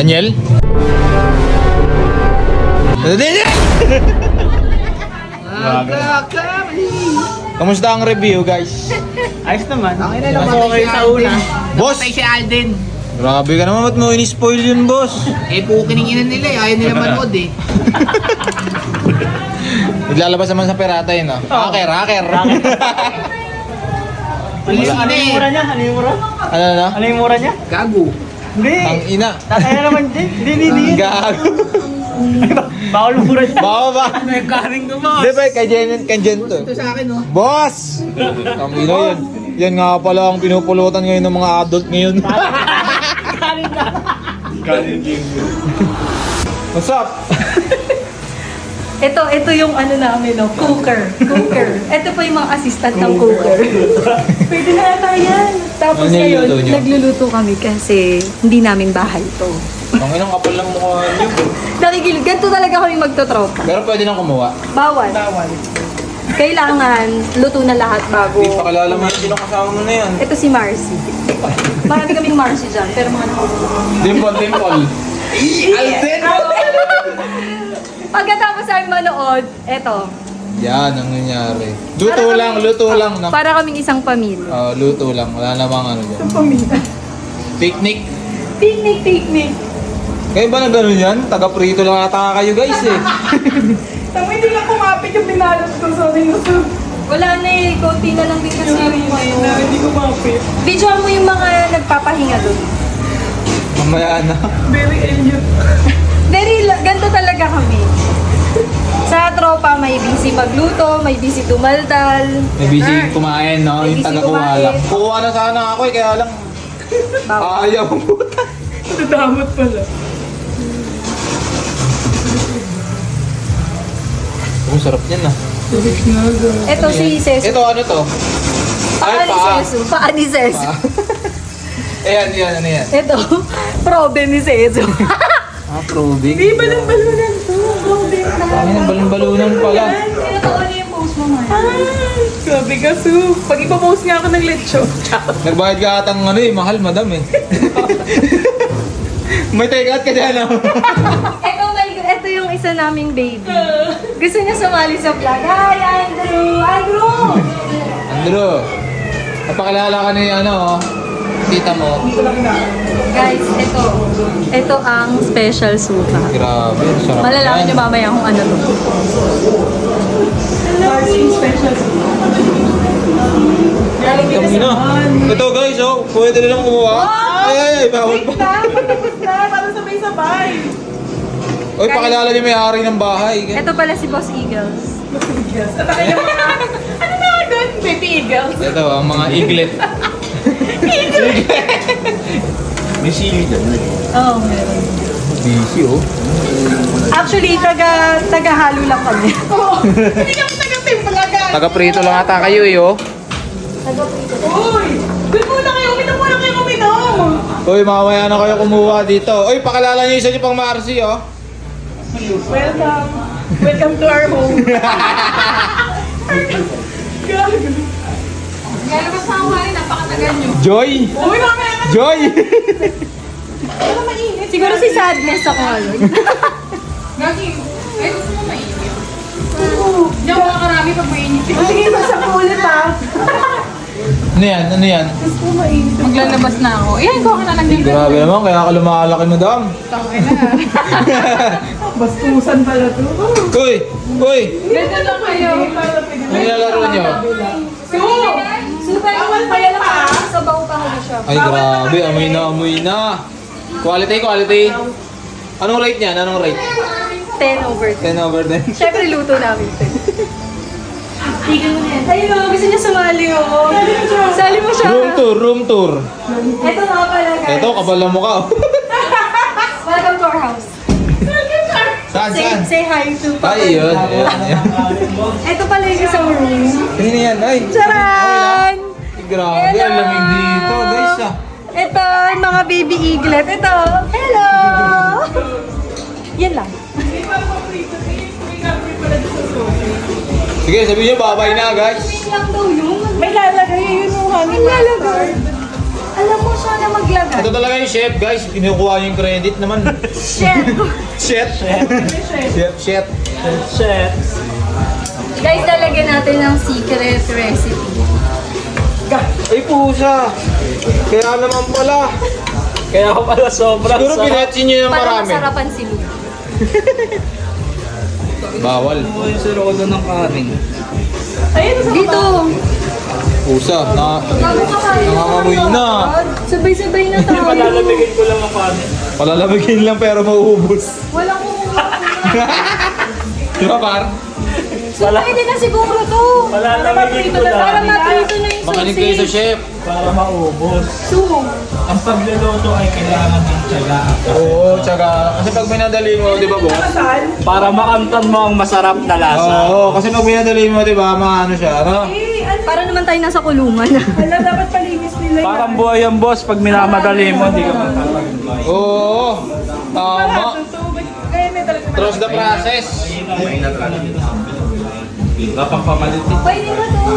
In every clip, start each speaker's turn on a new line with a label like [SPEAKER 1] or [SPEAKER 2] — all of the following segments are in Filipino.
[SPEAKER 1] Daniel? Daniel! Kamusta ang review, guys?
[SPEAKER 2] Ayos naman.
[SPEAKER 3] Okay na
[SPEAKER 2] Mas okay sa una.
[SPEAKER 1] Boss!
[SPEAKER 3] Patay si Alden.
[SPEAKER 1] Grabe ka naman, ba't mo in-spoil yun, boss?
[SPEAKER 3] Eh, pukining ina nila eh. Ayaw nila manood eh.
[SPEAKER 1] Naglalabas naman sa pirata yun, no? Hacker, hacker!
[SPEAKER 3] Ano yung ina eh?
[SPEAKER 2] Mura niya? Ano yung mura?
[SPEAKER 1] Ano, no?
[SPEAKER 2] Ano yung mura niya?
[SPEAKER 3] Gago.
[SPEAKER 2] Hindi.
[SPEAKER 1] Ang ina.
[SPEAKER 2] Tataya naman din. Hindi.
[SPEAKER 1] Gago.
[SPEAKER 2] Bawal mura niya.
[SPEAKER 1] Baka ba?
[SPEAKER 3] Nagkaring ko mo.
[SPEAKER 1] Di ba, kay Jen to.
[SPEAKER 3] Ito sa akin oh.
[SPEAKER 1] Boss! Ang ina yun. Yan nga pala ang pinupulutan ngayon ng mga adult ngayon. What's up?
[SPEAKER 4] Ito yung ano namin, no? Cooker. Ito po yung mga assistant ng cooker. Pwede na yata yan. Tapos
[SPEAKER 1] Ano
[SPEAKER 4] ngayon,
[SPEAKER 1] niluluto niyo?
[SPEAKER 4] nagluluto kami kasi hindi namin bahay to.
[SPEAKER 1] Ang inang kapal ng mukha niyo.
[SPEAKER 4] Nakikilid. Ganito talaga kami magtotropa.
[SPEAKER 1] Pero pwede nang kumuha.
[SPEAKER 4] Bawal. Kailangan luto na lahat bago.
[SPEAKER 1] Di pa kalala mo sino kasama mo na yan.
[SPEAKER 4] Ito si Marcy. Marami kaming Marcy dyan, pero mga
[SPEAKER 1] Dimple.
[SPEAKER 3] Alden!
[SPEAKER 4] Pagkatapos namin manood, eto.
[SPEAKER 1] Yan ang nangyari. Luto lang. No?
[SPEAKER 4] Para kaming isang pamilya.
[SPEAKER 1] Luto lang. Wala namang ano dyan.
[SPEAKER 4] Pamilya.
[SPEAKER 1] Picnic.
[SPEAKER 4] Picnic.
[SPEAKER 1] Kayo ba na gano'n yan? Taga-prito lang ata kayo guys eh.
[SPEAKER 5] Tama, hindi lang kumapit yung binalot ko sa minusog.
[SPEAKER 4] Wala na eh, konti na lang din kasi yung
[SPEAKER 5] Na hindi kumapit.
[SPEAKER 4] Video mo yung mga nagpapahinga doon.
[SPEAKER 1] Mamaya na.
[SPEAKER 5] Very alien.
[SPEAKER 4] Ganito talaga kami. Sa tropa, may busy magluto, may busy dumaldal.
[SPEAKER 1] May busy kumain, no?
[SPEAKER 4] May
[SPEAKER 1] Yung
[SPEAKER 4] busy
[SPEAKER 1] taga-kuha lang.
[SPEAKER 4] kumain.
[SPEAKER 1] Kukuha na sana ako eh, kaya lang
[SPEAKER 4] Bawal.
[SPEAKER 1] ayaw mo.
[SPEAKER 5] Nadamot pala.
[SPEAKER 1] Oh, sarap yan ah.
[SPEAKER 4] Ito si Cesu.
[SPEAKER 1] Ito ano to?
[SPEAKER 4] Paa ni Cesu. Paa ni Cesu.
[SPEAKER 1] Ayan, ano yan?
[SPEAKER 4] Ito, probe ni Cesu.
[SPEAKER 1] Probing.
[SPEAKER 5] Di ba ng balunan to? Grabe na.
[SPEAKER 1] Kami ng balon-balunan pala.
[SPEAKER 4] Tinatawag niya yung post mo, Maya.
[SPEAKER 5] Grabe ka, Su. Pag ipapost nga ako ng lechon.
[SPEAKER 1] Nagbayad ka atang ano eh, mahal madam eh. May take out ka dyan ah.
[SPEAKER 4] Ito yung isa naming baby. Gusto niya sumali sa vlog. Hi, Andrew!
[SPEAKER 1] Andrew, napakilala ka ni ano, tita mo.
[SPEAKER 4] Guys, ito ang special suka.
[SPEAKER 1] Grabe, sarap.
[SPEAKER 4] Malalaman niyo mamaya kung ano to.
[SPEAKER 5] Special.
[SPEAKER 1] Kami na. Ito guys, oh, pwede na lang kumuha. Ay, bawal pa.
[SPEAKER 5] Patapos na. Para sabay-sabay.
[SPEAKER 1] Oy, pakilala niyo may-ari ng bahay.
[SPEAKER 4] Ito pala si Boss Eagles.
[SPEAKER 5] Yes. At ako yung mga... Ano na doon? Baby eagles.
[SPEAKER 1] Ito, ang mga iglet. May sili dyan.
[SPEAKER 4] Oo, meron.
[SPEAKER 1] Busy, oh.
[SPEAKER 4] Actually, taga-halo lang kami.
[SPEAKER 5] Oo. Hindi kami taga-timpla, guys.
[SPEAKER 1] Taga-prito lang ata kayo eh, oh.
[SPEAKER 5] Uy! Doon muna kayo. Uminom.
[SPEAKER 1] Uy, mamaya na kayo kumuha dito. Uy, pakilala niyo isa niyo pang Marcy, oh.
[SPEAKER 5] Welcome. Welcome to our home. Gago.
[SPEAKER 4] Lalabas sa rin, napakatagal nyo.
[SPEAKER 1] Joy!
[SPEAKER 5] Uy, mamaya na.
[SPEAKER 1] Joy!
[SPEAKER 5] Ano mainit?
[SPEAKER 4] Siguro si Sadness ako ngayon.
[SPEAKER 5] Gagi. Ay, gusto mo mainit? Hindi ako makakarami pag mainit. Sige, sa ulit ha.
[SPEAKER 1] Ano yan? Ano yan?
[SPEAKER 5] Maglalabas na ako. Iyan, kuha ka na lang dito.
[SPEAKER 1] Grabe naman, kaya ka lumalaki, madam.
[SPEAKER 5] Tangay na. Bastusan pala to.
[SPEAKER 1] Uy! Uy!
[SPEAKER 5] Ganda lang kayo.
[SPEAKER 1] Ano nilalaro niyo?
[SPEAKER 4] Super
[SPEAKER 5] Bawal pa yan, ha?
[SPEAKER 4] Sabaw pa huli siya.
[SPEAKER 1] Ay, grabe. Amoy na. Quality. Anong rate niyan? Anong rate?
[SPEAKER 4] 10/10.
[SPEAKER 1] 10 over 10.
[SPEAKER 4] Siyempre, luto namin ito. Tigil mo yan. Ayun o, gusto niya sumali o. Sali mo siya.
[SPEAKER 1] Room tour.
[SPEAKER 4] Ito nga pala, guys.
[SPEAKER 1] Ito, kapal na mukha. oh.
[SPEAKER 4] Welcome to our house.
[SPEAKER 1] Saan?
[SPEAKER 4] Say hi to Papa.
[SPEAKER 1] Ay, yun.
[SPEAKER 4] Ito pala yung isang room.
[SPEAKER 1] Tingnan yan, ay.
[SPEAKER 4] Charan!
[SPEAKER 1] Grabe, ang lamig dito, guys ah.
[SPEAKER 4] Ito, mga baby eaglet. Ito. Hello! Yan lang.
[SPEAKER 1] Sige, sabihin niyo, babay na, guys.
[SPEAKER 4] Wait lang daw yun.
[SPEAKER 5] May lalagay yun yung hangin.
[SPEAKER 4] Ang lalagay. Alam mo siya na maglagay.
[SPEAKER 1] Ito talaga yung chef, guys. Kinukuha niya yung credit naman.
[SPEAKER 4] Chef.
[SPEAKER 1] Chef. Chef.
[SPEAKER 2] Shit.
[SPEAKER 4] Guys, lalagyan natin ng secret recipe.
[SPEAKER 1] Ay, pusa. Kaya naman pala.
[SPEAKER 2] Kaya ako pala sobrang
[SPEAKER 1] Siguro
[SPEAKER 2] sarap.
[SPEAKER 1] pinetsin niyo yung
[SPEAKER 4] Para
[SPEAKER 1] marami.
[SPEAKER 4] masarapan si Lu.
[SPEAKER 1] Bawal.
[SPEAKER 3] Ano yung sirodo ng kanin?
[SPEAKER 4] Dito.
[SPEAKER 1] Pusa.
[SPEAKER 4] Bago ka kayo.
[SPEAKER 1] Nangangamoy na.
[SPEAKER 4] Sabay-sabay na tayo.
[SPEAKER 2] Palalamigin ko lang ang kanin.
[SPEAKER 1] Palalamigin lang pero mauubos.
[SPEAKER 4] Wala ko.
[SPEAKER 1] Di ba, par?
[SPEAKER 4] So, pwede na siguro to.
[SPEAKER 2] Palalamigin ko
[SPEAKER 4] Para
[SPEAKER 2] lang.
[SPEAKER 4] maprito na yung
[SPEAKER 1] Makinig kayo sa
[SPEAKER 4] sausage.
[SPEAKER 1] chef.
[SPEAKER 2] Para maubos.
[SPEAKER 4] So,
[SPEAKER 2] Ang pagluluto ay kailangan ng tiyaga.
[SPEAKER 1] Oo, tsaka. Kasi pag minadali mo, di ba, boss?
[SPEAKER 2] Para makamtan mo ang masarap na lasa.
[SPEAKER 1] Oo, kasi pag minadali mo, di ba, maano siya, ano?
[SPEAKER 4] para naman tayo nasa kulungan.
[SPEAKER 2] Parang buhay ang boss pag minamadali mo, hindi ka matatagumpay.
[SPEAKER 1] Oo, tama. Trust the process.
[SPEAKER 3] Napapamalit eh.
[SPEAKER 4] Pwede na to.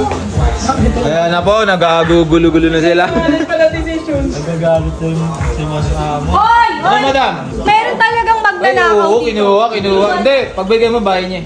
[SPEAKER 1] Ayan na po, nagagugulo-gulo na sila.
[SPEAKER 2] Nagagalit si Boss Amo.
[SPEAKER 4] Hoy!
[SPEAKER 1] Ano, madam?
[SPEAKER 4] Meron talagang
[SPEAKER 1] Ay,
[SPEAKER 4] magnanakaw
[SPEAKER 1] oo,
[SPEAKER 4] dito.
[SPEAKER 1] kinuha. Hindi, pagbigay mo, bahay niya.